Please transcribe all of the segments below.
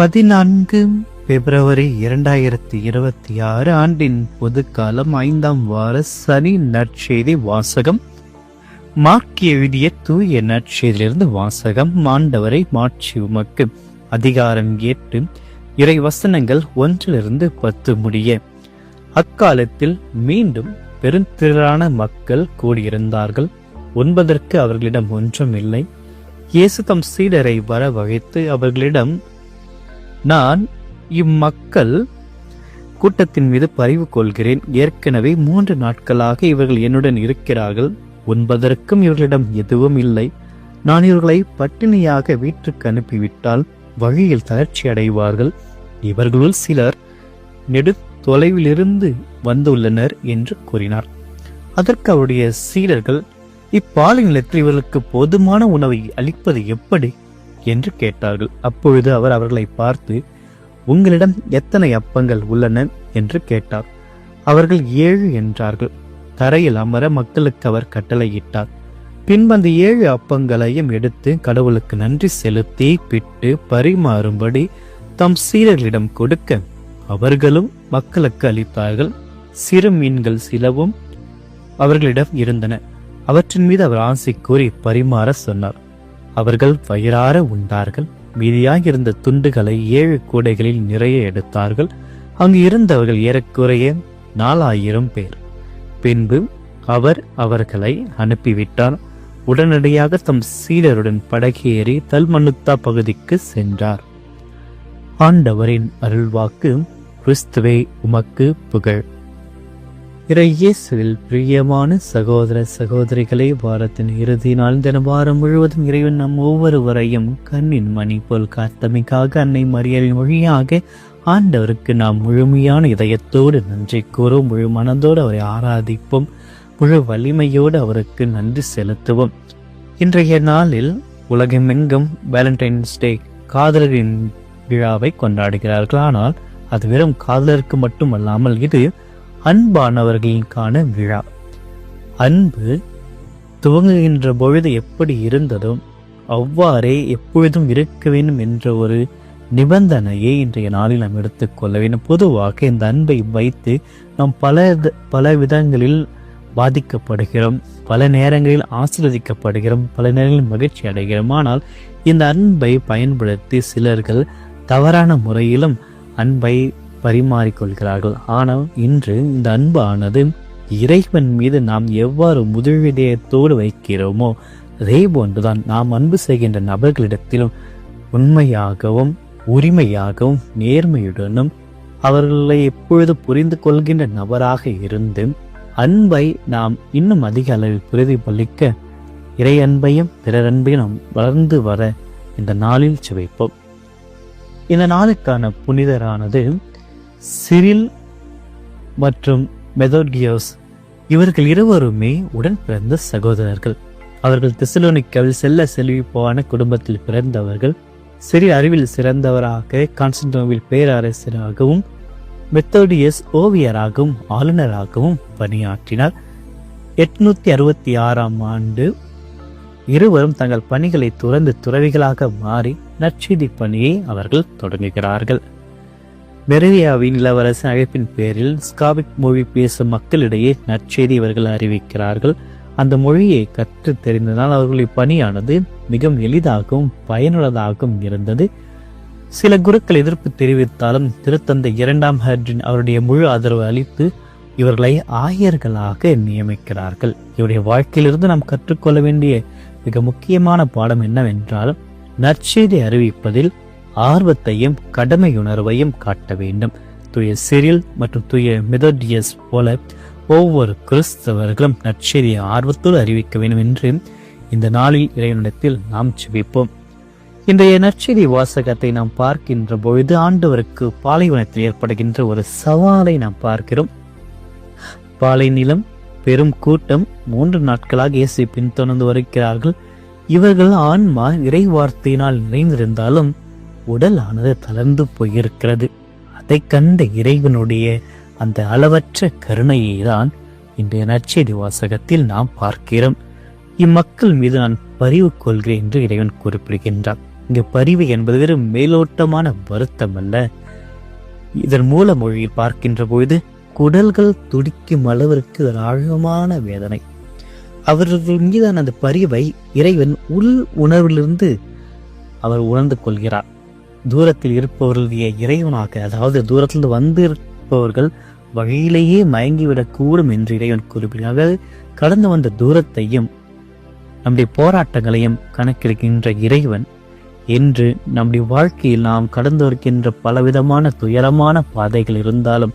14 பிப்ரவரி 2026 ஆண்டின் பொதுக்காலம் 5ஆம் வார சனி நற்செய்தி வாசகம். மார்க் எழுதிய தூய நற்செய்தியிலிருந்து வாசகம். ஆண்டவரை மாட்சி உமக்கு. அதிகாரம் 8, இறை வசனங்கள் 1-10 முடிய. அக்காலத்தில் மீண்டும் பெருந்திரளான மக்கள் கூடியிருந்தார்கள். உண்பதற்கு அவர்களிடம் ஒன்றும் இல்லை. இயேசு தம் சீடரை வரவழைத்து அவர்களிடம், நான் இம்மக்கள் கூட்டத்தின் மீது பரிவு கொள்கிறேன். ஏற்கனவே 3 நாட்களாக இவர்கள் என்னுடன் இருக்கிறார்கள். உண்பதற்கும் இவர்களிடம் எதுவும் இல்லை. நான் இவர்களை பட்டினியாக வீட்டுக்கு அனுப்பிவிட்டால் வழியில் தளர்ச்சி அடைவார்கள். இவர்களுள் சிலர் நெடு தொலைவிலிருந்து வந்துள்ளனர் என்று கூறினார். அதற்கு அவருடைய சீடர்கள், இப்பாலை நிலத்தில் இவர்களுக்கு போதுமான உணவை அளிப்பது எப்படி என்று கேட்டார்கள். அப்பொழுது அவர் அவர்களை பார்த்து, உங்களிடம் எத்தனை அப்பங்கள் உள்ளன என்று கேட்டார். அவர்கள் 7 என்றார்கள். தரையில் அமர மக்களுக்கு அவர் கட்டளையிட்டார். பின்பந்த 7 அப்பங்களையும் எடுத்து கடவுளுக்கு நன்றி செலுத்தி பிட்டு பரிமாறும்படி தம் சீடர்களிடம் கொடுக்க அவர்களும் மக்களுக்கு அளித்தார்கள். சிறு மீன்கள் சிலவும் அவர்களிடம் இருந்தன. அவற்றின் மீது அவர் ஆசை கூறி பரிமாற சொன்னார். அவர்கள் வயிறார உண்டார்கள். மீதியாக இருந்த துண்டுகளை 7 கூடைகளில் நிறைய எடுத்தார்கள். அங்கு இருந்தவர்கள் ஏறக்குறைய 4000 பேர். பின்பு அவர் அவர்களை அனுப்பிவிட்டார். உடனடியாக தம் சீடருடன் படகேறி தல்மனுத்தா பகுதிக்கு சென்றார். ஆண்டவரின் அருள்வாக்கு. கிறிஸ்துவே உமக்கு புகழ். இயேசுவில் பிரியமான சகோதர சகோதரிகளே, வாரத்தின் இறுதி நாள் தின வாரம் முழுவதும் இறைவன் நம் ஒவ்வொருவரையும் கண்ணின் மணி போல் காத்தமைக்காக அன்னை மரியாளின் வழியாக ஆண்டவருக்கு நாம் முழுமையான இதயத்தோடு நன்றி கூறும். முழு மனதோடு அவரை ஆராதிப்போம். முழு வலிமையோடு அவருக்கு நன்றி செலுத்துவோம். இன்றைய நாளில் உலகமெங்கும் வேலண்டைன்ஸ் டே, காதலரின் விழாவை கொண்டாடுகிறார்கள். ஆனால் அது வெறும் காதலருக்கு மட்டுமல்லாமல் இது அன்பானவர்களுக்கான விழா. அன்பு துவங்குகின்ற பொழுது எப்படி இருந்ததோ அவ்வாறே எப்பொழுதும் இருக்க வேண்டும் என்ற ஒரு நிபந்தனையை இன்றைய நாளில் நாம் எடுத்துக்கொள்ள வேண்டும். பொதுவாக இந்த அன்பை வைத்து நாம் பல விதங்களில் பாதிக்கப்படுகிறோம், பல நேரங்களில் ஆசீர்வதிக்கப்படுகிறோம், பல நேரங்களில் மகிழ்ச்சி அடைகிறோம். ஆனால் இந்த அன்பை பயன்படுத்தி சிலர்கள் தவறான முறையிலும் அன்பை பரிமாறிக்கொள்கிறார்கள். ஆனால் இன்று இந்த அன்பானது இறைவன் மீது நாம் எவ்வாறு முதலிதயத்தோடு வைக்கிறோமோ அதே போன்றுதான் நாம் அன்பு செய்கின்ற நபர்களிடத்திலும் உண்மையாகவும் உரிமையாகவும் நேர்மையுடனும் அவர்களை எப்பொழுது புரிந்து கொள்கின்ற நபராக இருந்து அன்பை நாம் இன்னும் அதிக அளவில் பிரதிபலிக்க இறை அன்பையும் பிறர் அன்பையும் நாம் வளர்ந்து வர இந்த நாளில் சுவைப்போம். இந்த நாளுக்கான புனிதரானது சிரில் மற்றும் மெதோடியோஸ். இவர்கள் இருவருமே உடன் பிறந்த சகோதரர்கள். அவர்கள் தெசலோனிக்காவில் செல்ல செழிப்பான குடும்பத்தில் பிறந்தவர்கள். சிறில் அறிவில் சிறந்தவராக கான்ஸ்டன்டினோவில் பேரரசராகவும் மெத்தோடியஸ் ஓவியராகவும் ஆளுநராகவும் பணியாற்றினார். 866ஆம் ஆண்டு இருவரும் தங்கள் பணிகளை துறந்து துறவிகளாக மாறி நற்செய்தி பணியை அவர்கள் தொடங்குகிறார்கள். மெரிவியாவின் இளவரசன் அழைப்பின் பேரில் ஸ்காபிக் மொழி பேசும் மக்களிடையே நற்செய்தி இவர்கள் அறிவிக்கிறார்கள். அந்த மொழியை கற்று தெரிந்ததால் அவர்களுடைய பணியானது மிகவும் எளிதாகவும் பயனுள்ளதாகவும் இருந்தது. சில குருக்கள் எதிர்ப்பு தெரிவித்தாலும் திருத்தந்தை 2ஆம் ஹெர்ட்ரின் அவருடைய முழு ஆதரவு அளித்து இவர்களை ஆயர்களாக நியமிக்கிறார்கள். இவருடைய வாழ்க்கையிலிருந்து நாம் கற்றுக்கொள்ள வேண்டிய மிக முக்கியமான பாடம் என்னவென்றால், நற்செய்தி அறிவிப்பதில் ஆர்வத்தையும் கடமையுணர்வையும் காட்ட வேண்டும். தூய சிரில் மற்றும் தூய மெதோடியஸ் போல ஒவ்வொரு கிறிஸ்தவர்களும் நற்செய்தியை ஆர்வத்தோடு அறிவிக்க வேண்டும் என்று இந்த நாளில் இறைவனிடத்தில் நாம் ஜெபிப்போம். இன்றைய நற்செய்தி வாசகத்தை நாம் பார்க்கின்ற பொழுது ஆண்டவருக்கு பாலைவனத்தில் ஏற்படுகின்ற ஒரு சவாலை நாம் பார்க்கிறோம். பாலை நிலம், பெரும் கூட்டம் 3 நாட்களாக இயேசு பின்தொடர்ந்து வருகிறார்கள். இவர்கள் ஆன்மா இறை வார்த்தையினால் நிறைந்திருந்தாலும் உடல் ஆனது தளர்ந்து போயிருக்கிறது. அதை கண்ட இறைவனுடைய அந்த அளவற்ற கருணையை தான் இன்றைய நற்செய்தி வாசகத்தில் நாம் பார்க்கிறோம். இம்மக்கள் மீது நான் பரிவு கொள்கிறேன் என்று இறைவன் குறிப்பிடுகின்றார். இங்கு பரிவு என்பது வெறும் மேலோட்டமான வருத்தம் அல்ல. இதன் மூல மொழியில் பார்க்கின்ற பொழுது குடல்கள் துடிக்கும் அளவிற்கு ஒரு ஆழமான வேதனை. அவர்கள் மீதான அந்த பரிவை இறைவன் உள் உணர்விலிருந்து அவர் உணர்ந்து கொள்கிறார். தூரத்தில் இருப்பவர்களுடைய இறைவனாக, அதாவது தூரத்திலிருந்து வந்து இருப்பவர்கள் வழியிலேயே மயங்கிவிடக் கூடும் என்று இறைவன் குறிப்பிடுகிறார். கடந்து வந்த தூரத்தையும் நம்முடைய போராட்டங்களையும் கணக்கெடுக்கின்ற இறைவன் என்று நம்முடைய வாழ்க்கையில் நாம் கடந்து வருகின்ற பலவிதமான துயரமான பாதைகள் இருந்தாலும்,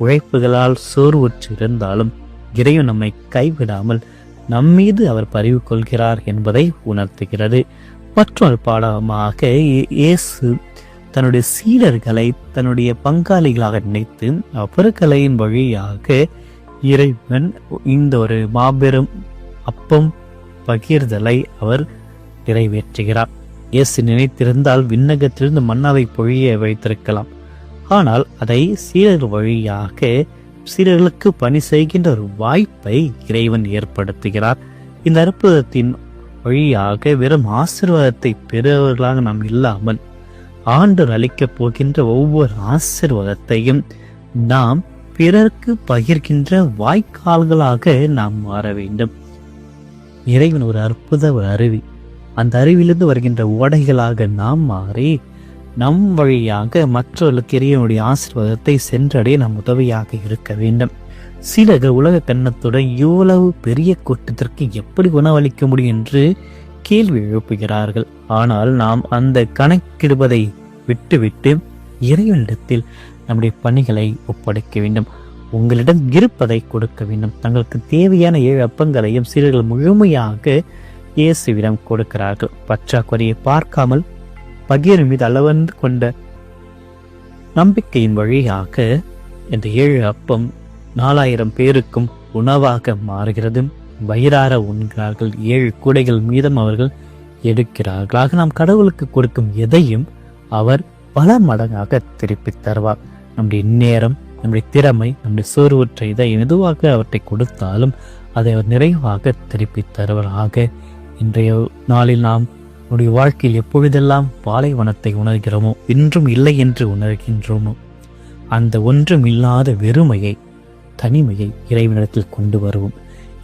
உழைப்புகளால் சோர்வுற்று இருந்தாலும், இறைவன் நம்மை கைவிடாமல் நம்மீது அவர் பரிவு கொள்கிறார் என்பதை உணர்த்துகிறது. மற்றொரு பாடமாக இயேசு தன்னுடைய சீடர்களை தன்னுடைய பங்காளிகளாக நினைத்து அவர்களின் வழியாக இறைவன் இந்த ஒரு மாபெரும் அப்பம் பகிர்தலை அவர் நிறைவேற்றுகிறார். இயேசு நினைத்திருந்தால் விண்ணகத்திலிருந்து மன்னாவை பொழிய வைத்திருக்கலாம். ஆனால் அதை சீடர்கள் வழியாக சீடர்களுக்கு பணி செய்கின்ற ஒரு வாய்ப்பை இறைவன் ஏற்படுத்துகிறார். இந்த அற்புதத்தின் வழியாக வெறும் ஆசீர்வாதத்தை பெறுவர்களாக நாம் இல்லாமல், ஆண்டவர் அளிக்கப் போகின்ற ஒவ்வொரு ஆசீர்வாதத்தையும் நாம் பிறருக்கு பகிர்கின்ற வாய்க்கால்களாக நாம் மாற வேண்டும். இறைவன் ஒரு அற்புத ஒரு அருவி. அந்த அருவிலிருந்து வருகின்ற ஓடைகளாக நாம் மாறி நம் வழியாக மற்றவர்களுக்கு இறைவனுடைய ஆசீர்வாதத்தை சென்றடைய நாம் உதவியாக இருக்க வேண்டும். சிலர்கள் உலக கண்ணத்துடன் இவ்வளவு பெரிய கூட்டத்திற்கு எப்படி உணவளிக்க முடியும் என்று கேள்வி எழுப்புகிறார்கள். ஆனால் நாம் அந்த கணக்கிடுவதை விட்டுவிட்டு இறைவனிடத்தில் நம்முடைய பணிகளை ஒப்படைக்க வேண்டும். உங்களிடம் இருப்பதை கொடுக்க வேண்டும். தங்களுக்கு தேவையான 7 அப்பங்களையும் சீடர்கள் முழுமையாக இயேசுவிடம் கொடுக்கிறார்கள். பற்றாக்குறையை பார்க்காமல் பகிரும் மீது அளவந்து கொண்ட நம்பிக்கையின் வழியாக இந்த 7 அப்பம் 4000 பேருக்கும் உணவாக மாறுகிறது. வயிறார உண்கிறார்கள். 7 கூடைகள் மீதம் அவர்கள் எடுக்கிறார்கள். ஆக நாம் கடவுளுக்கு கொடுக்கும் எதையும் அவர் பல மடங்காக திருப்பி தருவார். நம்முடைய நேரம், நம்முடைய திறமை, நம்முடைய சோர்வுற்ற இதை எதுவாக அவற்றை கொடுத்தாலும் அதை அவர் நிறைவாக திருப்பி தருவராக. இன்றைய நாளில் நாம் நம்முடைய வாழ்க்கையில் எப்பொழுதெல்லாம் பாலைவனத்தை உணர்கிறோமோ, இன்றும் இல்லை என்று உணர்கின்றோமோ, அந்த ஒன்றும் இல்லாத வெறுமையை, தனிமையை இறைவனிடத்தில் கொண்டு வருவோம்.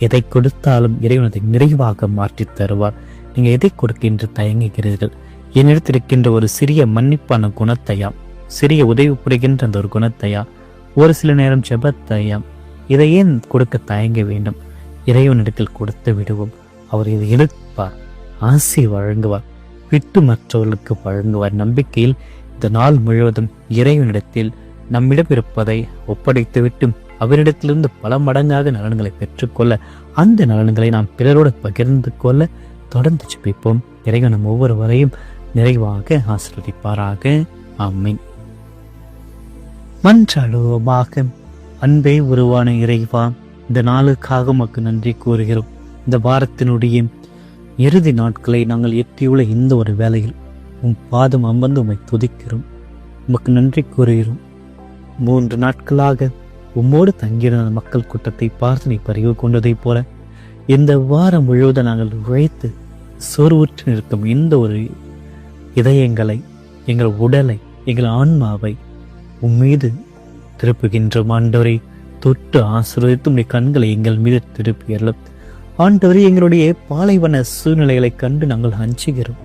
எதை கொடுத்தாலும் இறைவனத்தை நிறைவாக மாற்றி தருவார். நீங்கள் எதை கொடுக்கின்ற தயங்குகிறீர்கள்? என்னிடத்தில் இருக்கின்ற ஒரு சிறிய மன்னிப்பான குணத்தையா, சிறிய உதவி புரிகின்ற அந்த ஒரு குணத்தையா, ஒரு சில நேரம் ஜெபத்தையா, இதை ஏன் கொடுக்க தயங்க வேண்டும்? இறைவனிடத்தில் கொடுத்து விடுவோம். அவர் இதை எடுப்பார், ஆசி வழங்குவார், விட்டு மற்றவர்களுக்கு வழங்குவார். நம்பிக்கையில் இந்த நாள் முழுவதும் இறைவனிடத்தில் நம்மிடம் இருப்பதை ஒப்படைத்துவிட்டு அவரிடத்திலிருந்து பல மடங்காக நலன்களை பெற்றுக்கொள்ள, அந்த நலன்களை நாம் பிறரோடு பகிர்ந்து கொள்ள தொடர்ந்து ஜெபிப்போம். இறைவன் நம் ஒவ்வொருவரையும் நிறைவாக ஆசீர்வதிப்பாராக. ஆமென். மன்றாடுவோமாக. அன்பே உருவான இறைவா, இந்த நாளுக்காக உமக்கு நன்றி கூறுகிறோம். இந்த வாரத்தினுடைய இறுதி நாட்களை நாங்கள் எட்டியுள்ள இந்த ஒரு வேளையில் பாதம் அமர்ந்து உம்மை துதிக்கிறோம். உமக்கு நன்றி கூறுகிறோம். 3 நாட்களாக உம்மோடு தங்கியிருந்த மக்கள் கூட்டத்தை பார்த்து நீ பறிவு கொண்டதைப் போல இந்த வாரம் முழுவதும் நாங்கள் உழைத்து சோர்வுற்று நிற்கும் இந்த ஒரு இதயங்களை, எங்கள் உடலை, எங்கள் ஆன்மாவை உம்மீது திருப்புகின்றோம். ஆண்டவரை தொட்டு ஆசீர்வதித்து உம்முடைய கண்களை எங்கள் மீது திருப்பியறலும். ஆண்டவரை, எங்களுடைய பாலைவன சூழ்நிலைகளை கண்டு நாங்கள் அஞ்சுகிறோம்.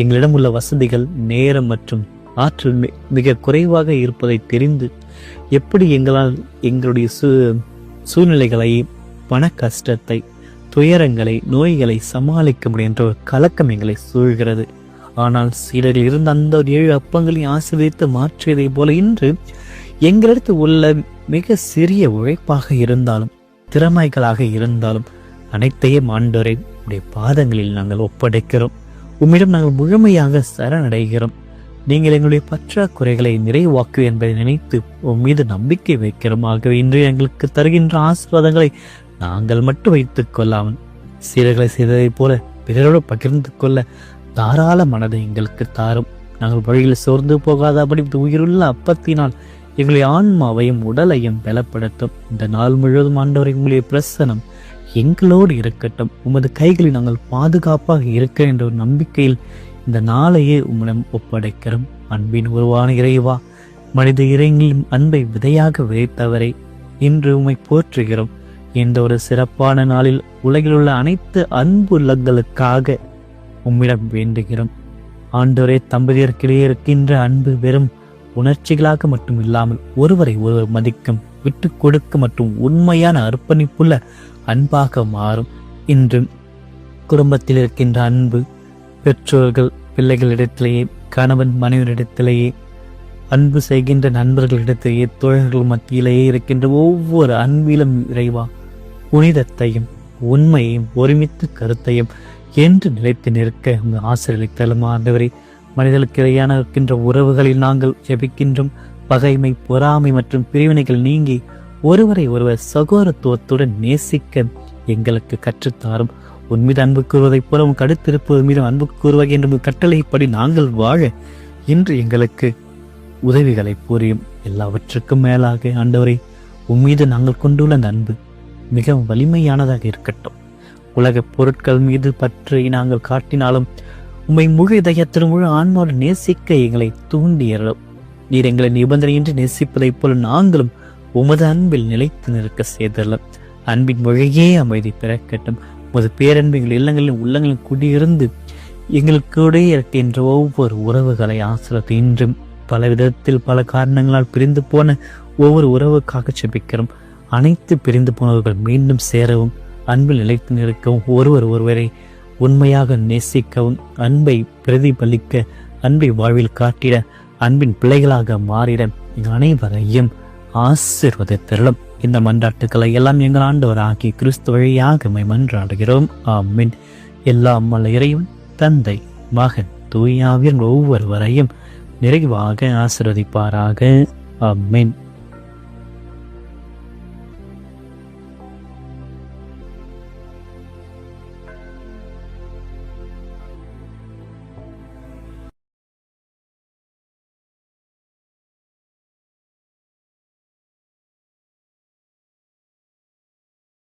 எங்களிடம் உள்ள வசதிகள், நேரம் மற்றும் ஆற்றல் மிக குறைவாக இருப்பதை தெரிந்து எப்படி எங்களால் எங்களுடைய சூழ்நிலைகளை, பண கஷ்டத்தை, துயரங்களை, நோய்களை சமாளிக்க முடியும் என்ற ஒரு கலக்கம் எங்களை சூழ்கிறது. ஆனால் சிலரில் இருந்த அந்த 7 அப்பங்களையும் ஆசீர்வதித்து மாற்றியதை போல இன்று எங்களிடத்து உள்ள மிக சிறிய உழைப்பாக இருந்தாலும், திறமைகளாக இருந்தாலும் அனைத்தையும் ஆண்டவரை உடைய பாதங்களில் நாங்கள் ஒப்படைக்கிறோம். உம்மிடம் நாங்கள் முழுமையாக சரணடைகிறோம். நீங்கள் எங்களுடைய பற்றாக்குறைகளை நிறைவாக்கு என்பதை நினைத்து உன் மீது நம்பிக்கை வைக்கிறோம். ஆகவே இன்று எங்களுக்கு தருகின்ற ஆசீர்வாதங்களை நாங்கள் மட்டும் வைத்துக் கொள்ளாமல் சீரர்களை செய்ததைப் போல பிறரோடு பகிர்ந்து கொள்ள தாராள மனதை எங்களுக்கு தாரும். நாங்கள் வழியில் சோர்ந்து போகாதபடி உயிருள்ள அப்பத்தினால் எங்களுடைய ஆன்மாவையும் உடலையும் பலப்படுத்தும். இந்த நாள் முழுவதும் ஆண்டவரை உங்களுடைய பிரசனம் எங்களோடு இருக்கட்டும். உமது கைகளில் நாங்கள் பாதுகாப்பாக இருக்க என்ற ஒரு நம்பிக்கையில் இந்த நாளையே உம்மிடம் ஒப்படைக்கிறோம். அன்பின் உருவான இறைவா, மனித இறையிலும் அன்பை விதையாக விதைத்தவரை இன்று உம்மை போற்றுகிறோம். இந்த ஒரு சிறப்பான நாளில் உலகில் உள்ள அனைத்து அன்புள்ளங்களுக்காக உம்மிடம் வேண்டுகிறோம். ஆண்டவரே, தம்பதியர்க்கிடையே இருக்கின்ற அன்பு வெறும் உணர்ச்சிகளாக மட்டும் இல்லாமல் ஒருவரை ஒருவர் மதிக்கும், விட்டு கொடுக்க மற்றும் உண்மையான அர்ப்பணிப்புள்ள அன்பாக மாறும். இன்று குடும்பத்தில் இருக்கின்ற அன்பு பெற்றோர்கள் பிள்ளைகளிடத்திலேயே, கணவன் மனைவியிடத்திலேயே, அன்பு செய்கின்ற நண்பர்களிடத்திலேயே, தோழர்கள் மத்தியிலேயே இருக்கின்ற ஒவ்வொரு அன்பிலும் இறைவா புனிதத்தையும் உண்மையையும் ஒருமித்த கருத்தையும் என்று நிலைத்து நிற்க ஆசீர்வதித்தலும். ஆண்டவரே, மனிதர்களுக்கு இடையான இருக்கின்ற உறவுகளில் நாங்கள் ஜெபிக்கின்றோம். பகைமை, பொறாமை மற்றும் பிரிவினைகள் நீங்கி ஒருவரை ஒருவர் சகோதரத்துவத்துடன் நேசிக்க எங்களுக்கு கற்றுத்தாரும். உன் மீது அன்பு கூறுவதைப் போல உன் கடுத்திருப்பது மீது அன்பு கூறுவது என்ற கட்டளைப்படி நாங்கள் வாழ இன்று எங்களுக்கு உதவிகளை புரியும். எல்லாவற்றுக்கும் மேலாக ஆண்டவரே, உன் மீது நாங்கள் கொண்டுள்ள அந்த அன்பு மிக வலிமையானதாக இருக்கட்டும். உலக பொருட்கள் மீது பற்றி நாங்கள் காட்டினாலும் உம்மை முழு இதயத்திலும் முழு ஆன்மாவோடு நேசிக்க எங்களை தூண்டியறோம். நீர் எங்களை நிபந்தனையின்றி நேசிப்பதைப் போல நாங்களும் உமது அன்பில் நிலைத்து நிற்க செய்தரலாம். அன்பின் மொழியே அமைதி பிறக்கட்டும். உமது பேரன்பு எங்கள் இல்லங்களின் உள்ளங்களில் குடியிருந்து எங்களுக்கு இருக்கின்ற ஒவ்வொரு உறவுகளை ஆசிரியர் இன்றும் பல விதத்தில் பல காரணங்களால் பிரிந்து போன ஒவ்வொரு உறவுக்காக செபிக்கிறோம். அனைத்து பிரிந்து போனவர்கள் மீண்டும் சேரவும், அன்பில் நிலைத்து நிற்கவும், ஒருவரை உண்மையாக நேசிக்கவும், அன்பை பிரதிபலிக்க, அன்பை வாழ்வில் காட்டிட, அன்பின் பிள்ளைகளாக மாறிட அனைவரையும் ஆசீர்வதித்தருளும். இந்த மன்றாட்டுக்களை எல்லாம் எங்கள் ஆண்டவராகிய கிறிஸ்து வழியாக மன்றாடுகிறோம். ஆமென். எல்லாம் வல்ல இறைவன் தந்தை, மகன், தூய ஆவியார் ஒவ்வொருவரையும் நிறைவாக ஆசீர்வதிப்பாராக. ஆமென்.